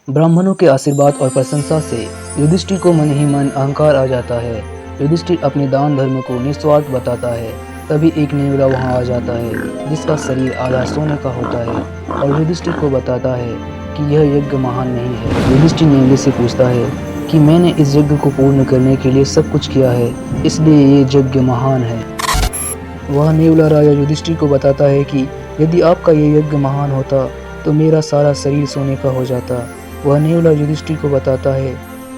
ब्राह्मणों के आशीर्वाद और प्रशंसा से युधिष्ठिर को मन ही मन अहंकार आ जाता है। युधिष्ठिर अपने दान धर्म को निस्वार्थ बताता है। तभी एक नेवला वहां आ जाता है जिसका शरीर आधा सोने का होता है और युधिष्ठिर को बताता है कि यह यज्ञ महान नहीं है। युधिष्ठिर नेवले से पूछता है कि मैंने इस यज्ञ को पूर्ण करने के लिए सब कुछ किया है, इसलिए ये यज्ञ महान है। वह नेवला राजा युधिष्ठिर को बताता है कि यदि आपका ये यज्ञ महान होता तो मेरा सारा शरीर सोने का हो जाता। वह नेवला युधिष्ठिर को बताता है,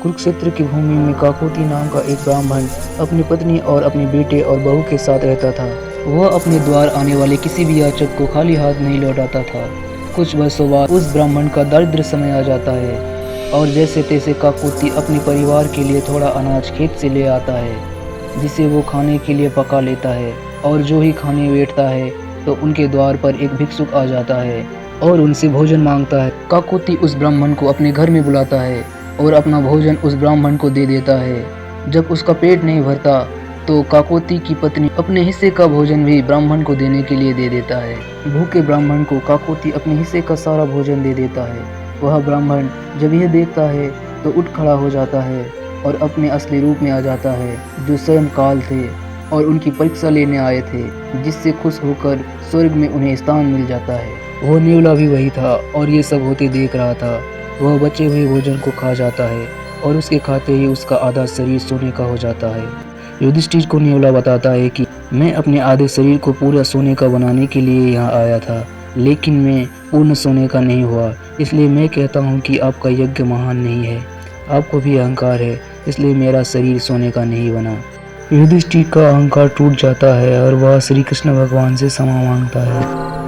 कुरुक्षेत्र की भूमि में काकोति नाम का एक ब्राह्मण अपनी पत्नी और अपने बेटे और बहू के साथ रहता था। वह अपने द्वार आने वाले किसी भी याचक को खाली हाथ नहीं लौटाता था। कुछ वर्षों बाद उस ब्राह्मण का दरिद्र समय आ जाता है और जैसे तैसे काकोति अपने परिवार के लिए थोड़ा अनाज खेत से ले आता है, जिसे वो खाने के लिए पका लेता है। और जो ही खाने बैठता है तो उनके द्वार पर एक भिक्षुक आ जाता है और उनसे भोजन मांगता है। काकोति उस ब्राह्मण को अपने घर में बुलाता है और अपना भोजन उस ब्राह्मण को दे देता है। जब उसका पेट नहीं भरता तो काकोति की पत्नी अपने हिस्से का भोजन भी ब्राह्मण को देने के लिए दे देता है। भूखे ब्राह्मण को काकोति अपने हिस्से का सारा भोजन दे देता है। वह ब्राह्मण जब यह देखता है तो उठ खड़ा हो जाता है और अपने असली रूप में आ जाता है, जो स्वयं काल थे और उनकी परीक्षा लेने आए थे, जिससे खुश होकर स्वर्ग में उन्हें स्थान मिल जाता है। वो नेवला भी वही था और ये सब होते देख रहा था। वह बचे हुए भोजन को खा जाता है और उसके खाते ही उसका आधा शरीर सोने का हो जाता है। युधिष्ठिर को नेवला बताता है कि मैं अपने आधे शरीर को पूरा सोने का बनाने के लिए यहाँ आया था, लेकिन मैं पूर्ण सोने का नहीं हुआ। इसलिए मैं कहता हूँ कि आपका यज्ञ महान नहीं है। आपको भी अहंकार है, इसलिए मेरा शरीर सोने का नहीं बना। युधिष्ठिर का अहंकार टूट जाता है और वह श्री कृष्ण भगवान से क्षमा मांगता है।